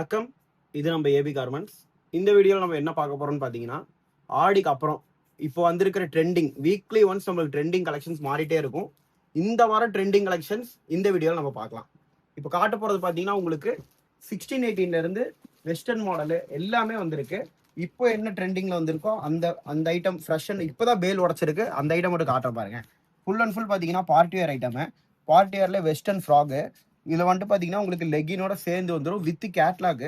வணக்கம். இது நம்ம ஏபி கார்மெண்ட்ஸ். இந்த வீடியோவில் நம்ம என்ன பார்க்க போறோம்னு பார்த்தீங்கன்னா, ஆடிக்கு அப்புறம் இப்போ வந்திருக்கிற ட்ரெண்டிங் வீக்லி ஒன்ஸ் நம்மளுக்கு ட்ரெண்டிங் கலெக்ஷன்ஸ் மாறிட்டே இருக்கும். இந்த வாரம் ட்ரெண்டிங் கலெக்ஷன்ஸ் இந்த வீடியோவில் நம்ம பார்க்கலாம். இப்போ காட்ட போகிறது பார்த்தீங்கன்னா உங்களுக்கு 1618 இருந்து வெஸ்டர்ன் மாடலு எல்லாமே வந்திருக்கு. இப்போ என்ன ட்ரெண்டிங்கில் வந்திருக்கோ அந்த ஐட்டம் ஃப்ரெஷ் அண்ட் இப்போ தான் பேல் உடச்சிருக்கு. அந்த ஐட்டம் மட்டும் காட்டுற பாருங்க. ஃபுல் அண்ட் ஃபுல் பார்த்தீங்கன்னா பார்ட்டி வேர் ஐட்டமு. பார்ட்டி வேரில் வெஸ்டர்ன் ஃப்ராகு. இதில் வந்துட்டு பார்த்தீங்கன்னா உங்களுக்கு லெகினோட சேர்ந்து வந்துடும் வித் கேட்லாக்.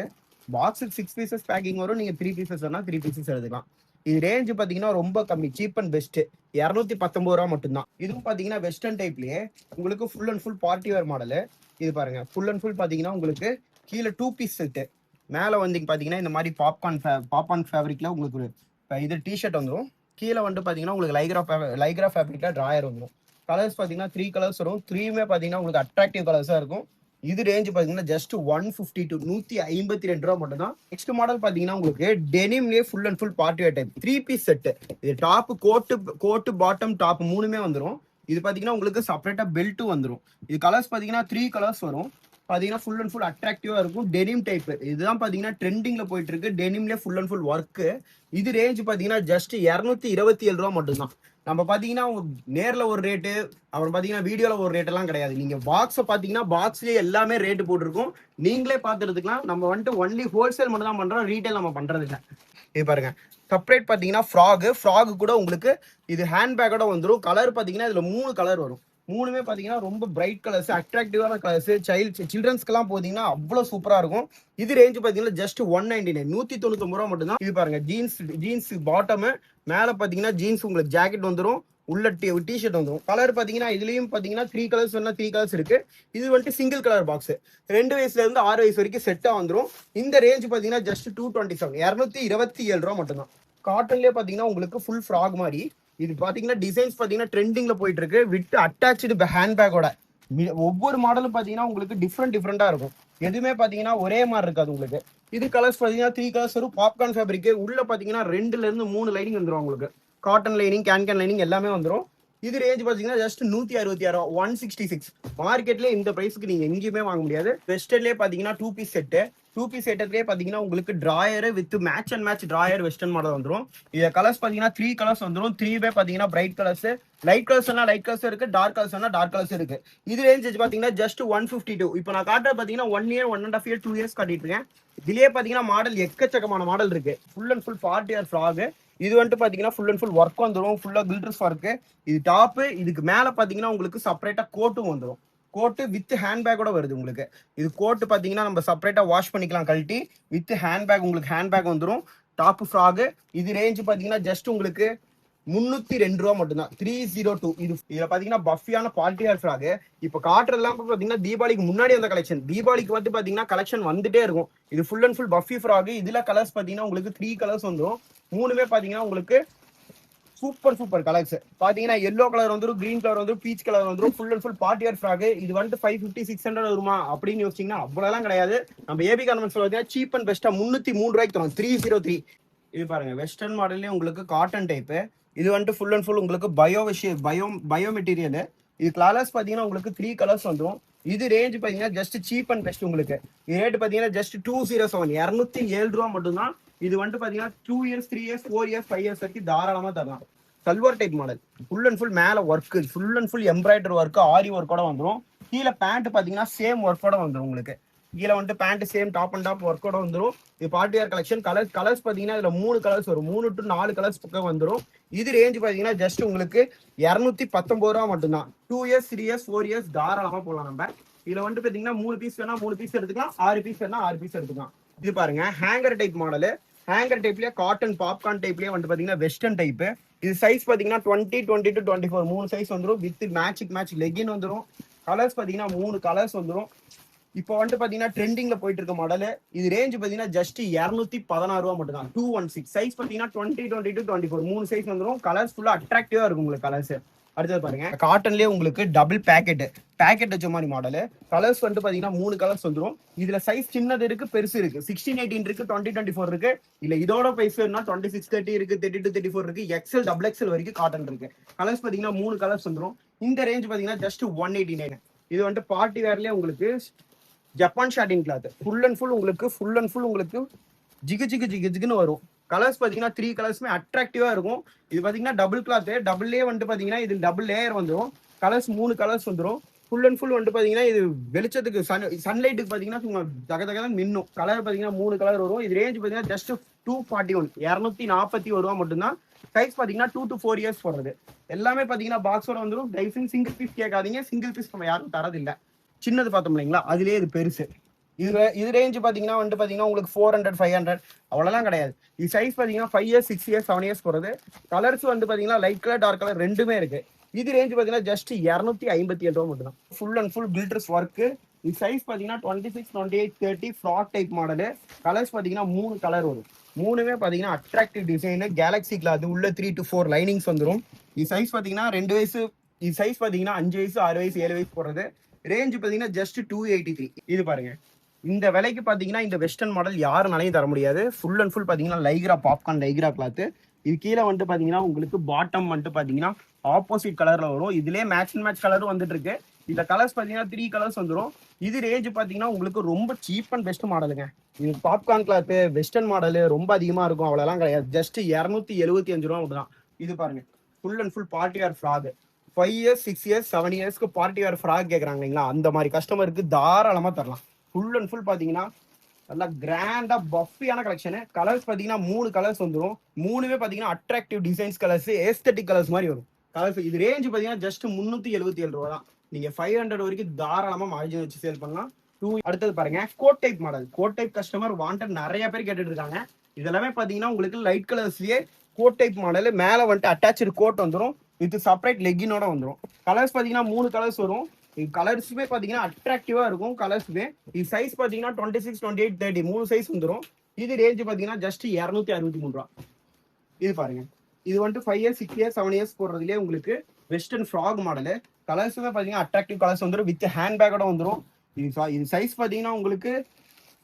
பாக்ஸுக்கு 6 பீசஸ் பேக்கிங் வரும். நீங்கள் 3 பீசஸ் வேணா 3 பீசஸ் எடுத்துக்கலாம். இது ரேஞ்ச் பார்த்தீங்கன்னா ரொம்ப கம்மி, சீப் அண்ட் பெஸ்ட். 219 ரூபா மட்டும்தான். இதுவும் பார்த்தீங்கன்னா வெஸ்டர்ன் டைப்லேயே உங்களுக்கு full and full party where model. இது பாருங்க, ஃபுல் அண்ட் ஃபுல் பார்த்தீங்கன்னா உங்களுக்கு கீழே 2 பீஸ் செட்டு, மேலே வந்து பார்த்தீங்கன்னா இந்த மாதிரி பாப்கார்ன் ஃபேப்ரிக்ல உங்களுக்கு இது டிஷர்ட் வந்துடும். கீழே வந்துட்டு பார்த்தீங்கன்னா உங்களுக்கு லைக்ரா ஃபேப்ரிக்ல ட்ராயர் வந்துடும். கலர்ஸ் பார்த்தீங்கன்னா 3 கலர்ஸ் வரும். 3மே பார்த்தீங்கன்னா உங்களுக்கு அட்ராக்டிவ் கலர்ஸாக இருக்கும். இது ரேஞ்ச் பார்த்தீங்கன்னா ஜஸ்ட் 152 152 ரூபா மட்டும் தான். நெக்ஸ்ட் மாடல் பார்த்தீங்கன்னா உங்களுக்கு டெனிம்லேயே full and full party wear type 3 piece set. இது டாப் கோட்டு பாட்டம் டாப் 3மே வந்துடும். இது பார்த்தீங்கன்னா உங்களுக்கு செப்பரேட்டாக பெல்ட்டும் வந்துடும். இது கலர்ஸ் பார்த்தீங்கன்னா 3 கலர்ஸ் வரும். பார்த்தீங்கன்னா ஃபுல் அண்ட் ஃபுல் அட்ராக்டிவாக இருக்கும். டெனிம் டைப் இதுதான் பார்த்தீங்கன்னா ட்ரெண்டிங்கில் போயிட்டு இருக்கு. டெனிம்லேயே ஃபுல் அண்ட் ஃபுல் ஒர்க்கு. இது ரேஞ்ச் பார்த்தீங்கன்னா ஜஸ்ட் 227 ரூபா மட்டும்தான். நம்ம பார்த்தீங்கன்னா நேரில் ஒரு ரேட்டு, அப்புறம் பார்த்தீங்கன்னா வீடியோவில் ஒரு ரேட்டெல்லாம் கிடையாது. நீங்கள் பாக்ஸை பார்த்தீங்கன்னா பாக்ஸ்லேயே எல்லாமே ரேட்டு போட்டிருக்கோம். நீங்களே பார்த்துறதுக்கலாம். நம்ம வந்துட்டு ஒன்லி ஹோல்சேல் மட்டும் தான் பண்ணுறோம், ரீட்டைல் நம்ம பண்ணுறது இல்லை. இது பாருங்க, செப்பரேட் பார்த்தீங்கன்னா ஃப்ராகு கூட உங்களுக்கு இது ஹேண்ட்பேக்கோட வந்துடும். கலர் பார்த்தீங்கன்னா இதில் 3 கலர் வரும். 3மே பார்த்தீங்கன்னா ரொம்ப பிரைட் கலர்ஸ், அட்ராக்டிவான கலர்ஸ். சில்ட்ரன்ஸ்க்கெல்லாம் போதீங்கன்னா அவ்வளோ சூப்பராக இருக்கும். இது ரேஞ்ச் பார்த்தீங்கன்னா ஜஸ்ட் 199 199 ரூபா மட்டும் தான். இது பாருங்க, ஜீன்ஸ் பாட்டமு, மேலே பார்த்தீங்கன்னா ஜீன்ஸ் உங்களுக்கு ஜாக்கெட் வந்துடும், உள்ள டிஷர்ட் வந்துடும். கலர் பார்த்தீங்கன்னா இதுலேயும் பார்த்தீங்கன்னா 3 கலர்ஸ் வேணா 3 கலர்ஸ் இருக்கு. இது வந்துட்டு சிங்கிள் கலர் பாக்ஸ். 2 வயசுலேருந்து 6 வயசு வரைக்கும் செட்டாக வந்துடும். இந்த ரேஞ்ச் பார்த்தீங்கன்னா ஜஸ்ட் 227 227 ரூபா மட்டும் தான். காட்டன்லேயே பார்த்தீங்கன்னா உங்களுக்கு ஃபுல் ஃப்ராக் மாதிரி. இது பாத்தீங்கன்னா டிசைன்ஸ் பாத்தீங்கன்னா ட்ரெண்டிங்ல போயிட்டு இருக்கு வித் அட்டாச்சு ஹேண்ட்பேக்கோட. ஒவ்வொரு மாடலும் பாத்தீங்கன்னா உங்களுக்கு டிஃப்ரெண்டா இருக்கும். எதுவுமே பாத்தீங்கன்னா ஒரே மாதிரி இருக்காது உங்களுக்கு. இது கலர்ஸ் பாத்தீங்கன்னா 3 கலர்ஸ் வரும். பாப்கார்ன் ஃபேப்ரிக் உள்ள பாத்தீங்கன்னா 2ல இருந்து 3 லைனிங் வந்துடும் உங்களுக்கு. காட்டன் லைனிங், கேன் லைனிங் எல்லாமே வந்துடும். இது ரேஞ்ச் பாத்தீங்கன்னா ஜஸ்ட் 166 166. மார்க்கெட்ல இந்த பிரைஸ்க்கு நீங்க எங்கேயுமே வாங்க முடியாது. வெஸ்டர்ன்லேயே பாத்தீங்கன்னா 2 பீஸ் செட்டு. 2 பீஸ் செட்டத்துலேயே பாத்தீங்கன்னா உங்களுக்கு drawer with match and match drawer western model வந்துடும். இது கலர்ஸ் பாத்தீங்கன்னா 3 கலர்ஸ் வந்துடும். 3வே பாத்தீங்கன்னா பிரைட் கலர்ஸ், லைட் கலர்ஸ் இருக்கு, டார்க் கலர்ஸ் இருக்கு. இது ரேஞ்ச் பாத்தீங்கன்னா ஜஸ்ட் 152. இப்போ நான் காட்டுறது பாத்தீங்கன்னா 1 இயர் 1.5 இயர் 2 இயர்ஸ் காட்டிட்டு இருக்கேன். இதுலயே பாத்தீங்கன்னா மாடல் எக்கச்சக்கமான மாடல் இருக்கு. Full and full party where frock. இது வந்துட்டு பாத்தீங்கன்னா ஃபுல் அண்ட் ஃபுல் ஒர்க் வந்துடும். ஃபுல்லா கில்டர்ஸ் ஒர்க். இது டாப்பு. இதுக்கு மேல பாத்தீங்கன்னா உங்களுக்கு செப்பரேட்டா கோட்டும் வந்துடும். கோட்டு வித் ஹேண்ட்பேக்கோட வருது உங்களுக்கு. இது கோட்டு பாத்தீங்கன்னா நம்ம செப்பரேட்டா வாஷ் பண்ணிக்கலாம் கழட்டி. வித் ஹேண்ட்பேக் உங்களுக்கு ஹேண்ட்பேக் வந்துடும். Top frock. இது ரேஞ்ச் பாத்தீங்கன்னா ஜஸ்ட் உங்களுக்கு 302 ரூபா மட்டும்தான். 302. இதுல பாத்தீங்கன்னா பஃபியான பார்ட்டி வேர் ஃப்ராக். இப்ப காட்டுறதுலாம் பாத்தீங்கன்னா தீபாவளிக்கு முன்னாடி அந்த கலெக்ஷன். தீபாவளிக்கு வந்து பாத்தீங்கன்னா கலெக்ஷன் வந்துட்டே இருக்கும். இது full and full puffy frock. இதுல கலர்ஸ் பாத்தீங்கன்னா உங்களுக்கு 3 கலர்ஸ் வந்துடும். 3மே பாத்தீங்கன்னா உங்களுக்கு சூப்பர் கலர்ஸ். பாத்தீங்கன்னா எல்லோ கலர் வந்துடும், கிரீன் கலர் வந்துடும், பீச் கலர் வந்துடும். Full and full party where frock. இது வந்துட்டு 550 600 வருமா அப்படின்னு யோசிச்சீங்கன்னா அவ்வளோலாம் கிடையாது. நம்ம ஏபி கார்மெண்ட்ஸ் பார்த்தீங்கன்னா சீப் அண்ட் பெஸ்டா 303 ரூபாய்க்கு தரும். 303. இது பாருங்க, வெஸ்டர்ன் மாடல்லே உங்களுக்கு காட்டன் டைப்பு. இது வந்துட்டு ஃபுல் அண்ட் ஃபுல் உங்களுக்கு பயோ மெட்டீரியல். இது கலர்ஸ் பாத்தீங்கன்னா உங்களுக்கு 3 கலர்ஸ் வந்துடும். இது ரேஞ்ச் பாத்தீங்கன்னா ஜஸ்ட் சீப் அண்ட் பெஸ்ட் உங்களுக்கு. இது ரேட் பாத்தீங்கன்னா ஜஸ்ட் 207 207 ரூபா மட்டும்தான். இது வந்துட்டு பாத்தீங்கன்னா 2 இயர்ஸ் 3 இயர்ஸ் 4 இயர்ஸ் 5 இயர்ஸ் வரைக்கும் தாராளமா தரலாம். Salwar type model. Full and full மேல work, full and full embroidery work, aari ஒர்க்கோட வந்துடும். கீழே பேண்ட் பாத்தீங்கன்னா சேம் ஒர்க்கோட வந்துடும் உங்களுக்கு. கீழே வந்துட்டு pant same top and top ஒர்க்கோட வந்துடும். இது பார்ட்டி வேர் கலெக்ஷன். கலர்ஸ் பாத்தீங்கன்னா இதுல 3 கலர்ஸ் வரும். 3 to 4 கலர்ஸ் பக்கம் வந்துடும். இது ரேஞ்ச் பாத்தீங்கன்னா ஜஸ்ட் உங்களுக்கு 219 ரூபா மட்டும்தான். 2 இயர்ஸ் 3 இயர்ஸ் 4 இயர்ஸ் தாராளமா போகலாம். நம்ம இதுல வந்துட்டு பாத்தீங்கன்னா 3 பீஸ் வேணா 3 பீஸ் எடுத்துக்கலாம், 6 பீஸ் வேணா 6 பீஸ் எடுத்துக்கலாம். இது பாருங்க, ஹேங்கர் டைப் மாடல். ஹேங்கர் டைப்லயே காட்டன் பாப்கார்ன் டைப்லயே வந்து பாத்தீங்கன்னா வெஸ்டர்ன் டைப். இது சைஸ் பாத்தீங்கன்னா 20 20 to 24 3 சைஸ் வந்துடும். வித் மேட்ச் லெகின் வந்துடும். கலர்ஸ் பாத்தீங்கன்னா 3 கலர்ஸ் வந்துடும். இப்போ வந்துட்டு பாத்தீங்கன்னா ட்ரெண்டிங்ல போயிட்டு இருக்க மாடல். இது ரேஞ்ச் பாத்தீங்கன்னா ஜஸ்ட் 216 ரூபா மட்டும் தான். 216. சைஸ் பாத்தீங்கன்னா 20 20 to 24 3 சைஸ் வந்துடும். கலர்ஸ் ஃபுல்லா அட்ராக்டிவா இருக்கும் உங்களுக்கு கலர்ஸ். அடுத்தது பாருங்க, காட்டன்லயே உங்களுக்கு டபுள் பேக்கெட் வச்ச மாதிரி மாடல். கலர்ஸ் வந்துட்டு பாத்தீங்கன்னா 3 கலர்ஸ் வந்துடும். இதுல சைஸ் சின்னது இருக்கு, பெருசு இருக்கு. 1618 இருக்கு, 2024 இருக்கு. இல்ல இதோட பிரைஸ் வேணும்னா 2630 இருக்கு, 32 34 இருக்கு, எக்ஸ்எல் டபுள் எக்ஸ்எல் வரைக்கும் காட்டன் இருக்கு. கலர்ஸ் பாத்தீங்கன்னா 3 கலர்ஸ் வந்துடும். இந்த ரேஞ்ச் பாத்தீங்கன்னா ஜஸ்ட் 189. இது வந்துட்டு பார்ட்டி வேர்லயே உங்களுக்கு Japan satin cloth full and full உங்களுக்கு ஜிகுன்னு வரும். கலர்ஸ் பாத்தீங்கன்னா 3 கலர்ஸுமே அட்ராக்டிவா இருக்கும். இது பாத்தீங்கன்னா டபுள் கிளாத், டபுள்லேயே வந்துட்டு பாத்தீங்கன்னா இது டபுள் லேயர் வந்துடும். கலர்ஸ் 3 கலர்ஸ் வந்துடும். ஃபுல் அண்ட் ஃபுல் வந்துட்டு பாத்தீங்கன்னா இது வெளிச்சத்துக்கு சன்லைட்டுக்கு பாத்தீங்கன்னா தகதகதான் மின்னும். கலர் பாத்தீங்கன்னா 3 கலர் வரும். இது ரேஞ்ச் பாத்தீங்கன்னா ஜஸ்ட் 241 241 ரூபா மட்டும்தான். சைஸ் பாத்தீங்கன்னா 2 to 4 இயர்ஸ் போடுறது. எல்லாமே பாத்தீங்கன்னா பாக்ஸோட வந்துடும். தயவுசெய்து சிங்கிள் பீஸ் கேட்காதீங்க, சிங்கிள் பீஸ் நம்ம யாரும் தரதில்லை. சின்னது பார்த்தோம் இல்லைங்களா, அதுலேயே இது பெருசு. இது ரேஞ்ச் பாத்தீங்கன்னா வந்துட்டு பாத்தீங்கன்னா உங்களுக்கு 400 500 அவ்வளோலாம் கிடையாது. இது சைஸ் பாத்தீங்கன்னா 5 இயர்ஸ் 6 இயர்ஸ் 7 இயர்ஸ் போகிறது. கலர்ஸ் வந்து பாத்தீங்கன்னா லைட் கலர் டார்க் கலர் ரெண்டுமே இருக்கு. இது ரேஞ்ச் பாத்தீங்கன்னா ஜஸ்ட் 257 ரூபா மட்டும் தான். Full and full glitters work. இது சைஸ் பாத்தீங்கன்னா 26 28 30 ஃப்ராக் டைப் மாடலு. கலர்ஸ் பாத்தீங்கன்னா 3 கலர் வரும். 3மே பாத்தீங்கன்னா அட்ராக்டிவ் டிசைனு. கேலக்ஸி கிளாத் உள்ள 3 to 4 லைனிங்ஸ் வந்துடும். இது சைஸ் பாத்தீங்கன்னா 2 வயசு, இது சைஸ் பாத்தீங்கன்னா 5 வயசு 6 வயசு 7 வயசு போடுறது. ரேஞ்ச் பாத்தீங்கன்னா ஜஸ்ட் 283. இது பாருங்க, இந்த விலைக்கு பாத்தீங்கன்னா இந்த வெஸ்டர்ன் மாடல் யாருனாலையும் தர முடியாது. ஃபுல் அண்ட் ஃபுல் பாத்தீங்கன்னா லைக்ரா பாப்கார்ன் லைக்ரா கிளாத். இது கீழே வந்துட்டு பாத்தீங்கன்னா உங்களுக்கு பாட்டம் வந்துட்டு பாத்தீங்கன்னா ஆப்போசிட் கலர்ல வரும். இதுலயே மேட்ச் அண்ட் மேட்ச் கலரும் வந்துட்டு இருக்கு. இந்த கலர்ஸ் பாத்தீங்கன்னா 3 கலர்ஸ் வந்துடும். இது ரேஞ்ச் பாத்தீங்கன்னா உங்களுக்கு ரொம்ப சீப் அண்ட் பெஸ்ட் மாடலுங்க. இது பாப்கார்ன் கிளாத் வெஸ்டர்ன் மாடல் ரொம்ப அதிகமா இருக்கும், அவ்வளோலாம் கிடையாது. ஜஸ்ட் 275 ரூபா மட்டும் தான். இது பாருங்க, full and full party where frock. 5 years 6 years 7 இயர்ஸ்க்கு பார்ட்டி வேர் ஃப்ராக் கேட்குறாங்க இல்லைங்களா, அந்த மாதிரி கஸ்டமருக்கு தாராளமா தரலாம். ஃபுல் அண்ட் ஃபுல் பாத்தீங்கன்னா நல்லா கிராண்டா பஃபியான கலெக்ஷனு. கலர்ஸ் பாத்தீங்கன்னா 3 கலர்ஸ் வந்துடும். 3மே பாத்தீங்கன்னா attractive designs colours, aesthetic colours மாதிரி வரும் கலர்ஸ். இது ரேஞ்ச் பாத்தீங்கன்னா ஜஸ்ட் 377 ரூபா தான். நீங்க 500 வரைக்கும் தாராளமா மார்ஜின் வச்சு சேல் பண்ணலாம். அடுத்தது பாருங்க, coat type model. Coat type customer wanted நிறைய பேர் கேட்டுட்டு இருக்காங்க. இதெல்லாமே பாத்தீங்கன்னா உங்களுக்கு லைட் கலர்ஸ்லயே கோட் டைப் மாடல். மேல வந்துட்டு அட்டாச்சு கோட் வந்துடும், வித் செப்பரேட் லெக்கினோட வந்துடும். கலர்ஸ் பாத்தீங்கன்னா 3 கலர்ஸ் வரும். கலர்ஸுமே பாத்தீங்கன்னா அட்ராக்டிவா இருக்கும் கலர்ஸுமே. இது சைஸ் பாத்தீங்கன்னா 26 28 30 3 சைஸ் வந்துடும். இது ரேஞ்ச் பாத்தீங்கன்னா ஜஸ்ட் 263 ரூபா. இது பாருங்க, இது வந்துட்டு 5 இயர்ஸ் 6 இயர்ஸ் 7 இயர்ஸ் போடுறதுலேயே உங்களுக்கு வெஸ்டர்ன் ஃப்ராக் மாடலு. கலர்ஸுமே பாத்தீங்கன்னா அட்ராக்டிவ் கலர்ஸ் வந்துடும், வித் ஹேண்ட் பேக்கோட வந்துடும். இது சைஸ் பாத்தீங்கன்னா உங்களுக்கு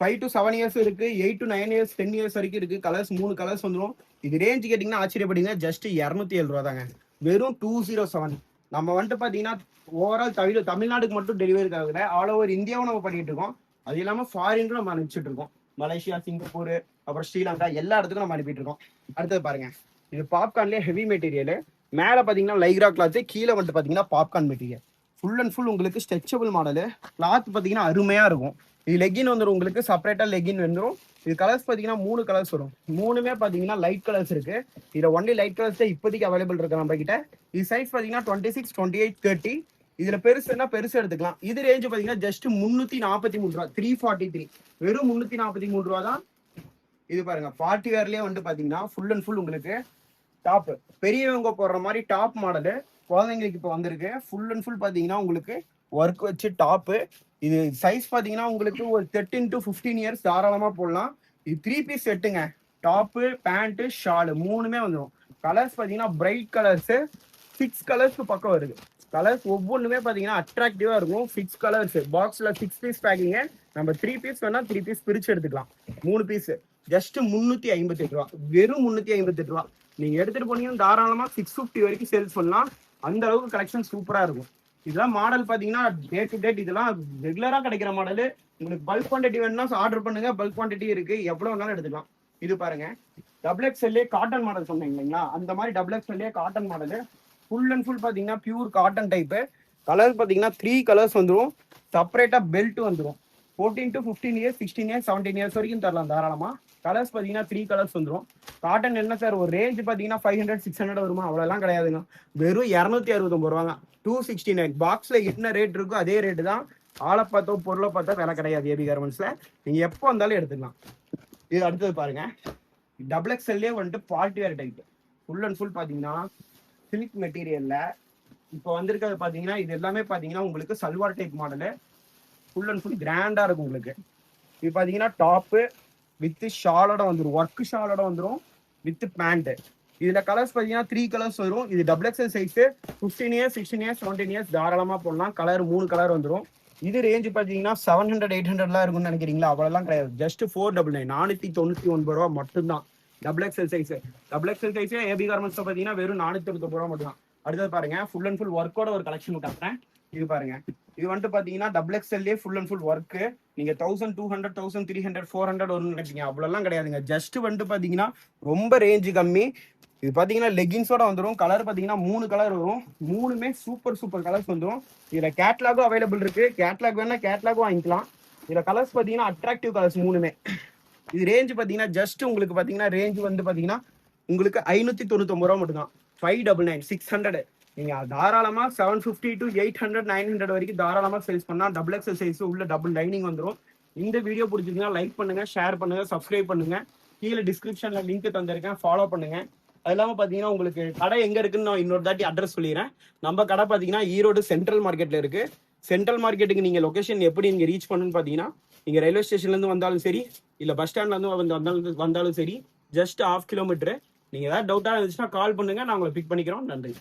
5 to 7 இயர்ஸ் இருக்கு, 8 to 9 இயர்ஸ் 10 இயர்ஸ் வரைக்கும் இருக்கு. கலர்ஸ் 3 கலர்ஸ் வந்துடும். இது ரேஞ்ச் கேட்டீங்கன்னா ஆச்சரியப்படுங்க, ஜஸ்ட் 207 ரூபா தாங்க. வெறும் 207. நம்ம வந்துட்டு பாத்தீங்கன்னா ஓவரால் தமிழ்நாடுக்கு மட்டும் டெலிவரி ஆகுது, ஆல் ஓவர் இந்தியாவும் நம்ம பண்ணிட்டு இருக்கோம். அது இல்லாம ஃபாரின்ல நம்ம அனுப்பிச்சுட்டு இருக்கோம். மலேசியா, சிங்கப்பூர், அப்புறம் ஸ்ரீலங்கா எல்லா இடத்துக்கும் நம்ம அனுப்பிட்டு இருக்கோம். அடுத்தது பாருங்க, இது பாப்கார்ன்லேயே ஹெவி மெட்டீரியல். மேல பாத்தீங்கன்னா லைக்ரா கிளாத், கீழே வந்துட்டு பாத்தீங்கன்னா popcorn material. Full and full உங்களுக்கு ஸ்ட்ரெச்சபிள் மாடலு. கிளாத் பாத்தீங்கன்னா அருமையா இருக்கும். இது லெகின் வந்துடும், உங்களுக்கு செப்பரேட்டா லெகின் வந்துடும். இது கலர்ஸ் பாத்தீங்கன்னா 3 கலர்ஸ் வரும். 3மே பாத்தீங்கன்னா லைட் கலர்ஸ் இருக்கு. இதுல ஒன்லி லைட் கலர்ஸ் தான் இப்போதைக்கு அவைலபிள் இருக்கு நம்ம கிட்ட. இது சைஸ் பாத்தீங்கன்னா 26 28 30. இதுல பெருசுன்னா பெருசு எடுத்துக்கலாம். இது ரேஞ்ச் பாத்தீங்கன்னா ஜஸ்ட் 343 ரூபா, 343. வெறும் 343 ரூபா தான். இது பாருங்க, பார்ட்டி வேர்லயே வந்து பாத்தீங்கன்னா ஃபுல் அண்ட் ஃபுல் உங்களுக்கு டாப், பெரியவங்க போடுற மாதிரி டாப் மாடலு குழந்தைங்களுக்கு இப்போ வந்திருக்கு. ஃபுல் அண்ட் ஃபுல் பாத்தீங்கன்னா உங்களுக்கு ஒர்க் வச்சு டாப்பு. இது சைஸ் பாத்தீங்கன்னா உங்களுக்கு ஒரு 13 to 15 இயர்ஸ் தாராளமா போடலாம். இது 3 பீஸ் செட்டுங்க. டாப்பு, பேண்ட், ஷாலு 3மே வந்துடும். கலர்ஸ் பாத்தீங்கன்னா பிரைட் கலர்ஸ், 6 கலர்ஸ்க்கு பக்கம் வருது. கலர்ஸ் ஒவ்வொன்றுமே பாத்தீங்கன்னா அட்ராக்டிவா இருக்கும். 6 கலர்ஸ் பாக்ஸ்ல 6 பீஸ் பேக்கிங்க. நம்ம 3 பீஸ் வேணா 3 பீஸ் பிரிச்சு எடுத்துக்கலாம். 3 பீஸ் ஜஸ்ட் 358 ரூபா. வெறும் 358 ரூபா. நீங்க எடுத்துட்டு போனீங்கன்னா தாராளமா 650 வரைக்கும் சேல்ஸ் பண்ணலாம். அந்த அளவுக்கு கலெக்ஷன் சூப்பரா இருக்கும். இதெல்லாம் மாடல் பாத்தீங்கன்னா டே டு டேட் இதெல்லாம் ரெகுலரா கிடைக்கிற மாடல். உங்களுக்கு பல்க் குவான்டிட்டி வேணும்னா ஆர்டர் பண்ணுங்க, பல்க் குவான்டிட்டி இருக்கு, எவ்வளவு வேணாலும் எடுத்துக்கலாம். இது பாருங்க, XXL காட்டன் மாடல் சொன்னீங்க இல்லைங்களா, அந்த மாதிரி XXL cotton model. Full and full பாத்தீங்கன்னா பியூர் காட்டன் டைப்பு. கலர் பாத்தீங்கன்னா 3 கலர்ஸ் வந்துடும். செப்பரேட்டா பெல்ட் வந்துடும். 14 to 15 இயர்ஸ் 16 இயர்ஸ் 17 இயர்ஸ் வரைக்கும் தரலாம் தாராளமா. கலர்ஸ் பாத்தீங்கன்னா 3 கலர்ஸ் வந்துடும். காட்டன் என்ன சார் ஒரு ரேஞ்ச் பாத்தீங்கன்னா 500 600 வருமா, அவ்வளோலாம் கிடையாதுங்க. வெறும் 269 ரூபாங்க. 269. பாக்ஸ்ல என்ன ரேட் இருக்கோ அதே ரேட்டு தான். ஆளை பார்த்தோ பொருளை பார்த்தா விலை கிடையாது. ஏபி கார்மெண்ட்ஸ்ல நீங்க எப்போ வந்தாலும் எடுத்துக்கலாம். இது அடுத்தது பாருங்க, XXL வந்துட்டு party wear type. Full and full பாத்தீங்கன்னா சில்க் மெட்டீரியல்ல இப்போ வந்திருக்கிறது பாத்தீங்கன்னா இது எல்லாமே பாத்தீங்கன்னா உங்களுக்கு salwar type model. Full and full கிராண்டா இருக்கும் உங்களுக்கு. இது பாத்தீங்கன்னா டாப்பு வித் ஷாலோட வந்துடும், ஒர்க் ஷாலோட வந்துடும், வித் பேண்ட். இதுல கலர்ஸ் பாத்தீங்கன்னா 3 கலர்ஸ் வரும். இது XXL size 15 years 16 years 17 years தாராளமா போடலாம். கலர் 3 கலர் வந்துடும். இது ரேஞ்ச் பாத்தீங்கன்னா 700 800 இருக்கும்னு நினைக்கிறீங்களா, அவ்வளவுலாம் கிடையாது. ஜஸ்ட் 499 499 ரூபா மட்டும்தான். XXL சைஸ் ஏபி கார்மெண்ட்ஸ் பாத்தீங்கன்னா வெறும் 499 ரூபா மட்டும் தான். அடுத்தது பாருங்க, ஃபுல் அண்ட் ஃபுல் ஒர்க்கோட ஒரு கலெக்ஷன் காட்டுறேன். இது பாருங்க, இது வந்துட்டு பாத்தீங்கன்னா டபுள் எக்ஸ்எல்லே ஃபுல் அண்ட் ஃபுல் ஒர்க். நீங்க 1200 1300 400 வரும்னு நினைப்பீங்க, அவ்வளோலாம் கிடையாதுங்க. ஜஸ்ட் வந்துட்டு பாத்தீங்கன்னா ரொம்ப ரேஞ்ச் கம்மி. இது பாத்தீங்கன்னா லெகின்ஸோட வந்துடும். கலர் பாத்தீங்கன்னா 3 கலர் வரும், 3மே சூப்பர் கலர்ஸ் வந்துடும். இதுல கேட்லாகும் அவைலபிள் இருக்கு, கேட்லாக் வேணா கேட்லாகும் வாங்கிக்கலாம். இதுல கலர்ஸ் பாத்தீங்கன்னா அட்ராக்டிவ் கலர்ஸ் 3மே. இது ரேஞ்ச் பாத்தீங்கன்னா ஜஸ்ட் உங்களுக்கு பாத்தீங்கன்னா ரேஞ்ச் வந்து பாத்தீங்கன்னா உங்களுக்கு 599 ரூபா மட்டும் தான். 599 600. நீங்க தாராளமா 750 to 800 900 வரைக்கும் தாராளமா சேல்ஸ் பண்ணா. டபுள் எக்ஸல் சைஸ் உள்ள டபுள் லைனிங் வந்துடும். இந்த வீடியோ பிடிச்சிருந்தா லைக் பண்ணுங்க, ஷேர் பண்ணுங்க, சப்ஸ்கிரைப் பண்ணுங்க. கீழே டிஸ்கிரிப்ஷன்ல லிங்க் தந்திருக்கேன், ஃபாலோ பண்ணுங்க. அது இல்லாம பாத்தீங்கன்னா உங்களுக்கு கடை எங்க இருக்குன்னு நான் இன்னொரு தாட்டி அட்ரஸ் சொல்லிடுறேன். நம்ம கடை பாத்தீங்கன்னா ஈரோடு சென்ட்ரல் மார்க்கெட்ல இருக்கு. சென்ட்ரல் மார்க்கெட்டுக்கு நீங்க லொகேஷன் எப்படி நீங்க ரீச் பண்ணணும்னு பாத்தீங்கன்னா, நீங்க ரயில்வே ஸ்டேஷன்ல இருந்து வந்தாலும் சரி, இல்ல பஸ் ஸ்டாண்ட்ல இருந்து வந்தாலும் சரி, ஜஸ்ட் 1/2 கிலோமீட்டர். நீங்க ஏதாவது டவுட்டா இருந்துச்சுன்னா கால் பண்ணுங்க, நான் உங்களை பிக் பண்ணிக்கிறோம். நன்றி.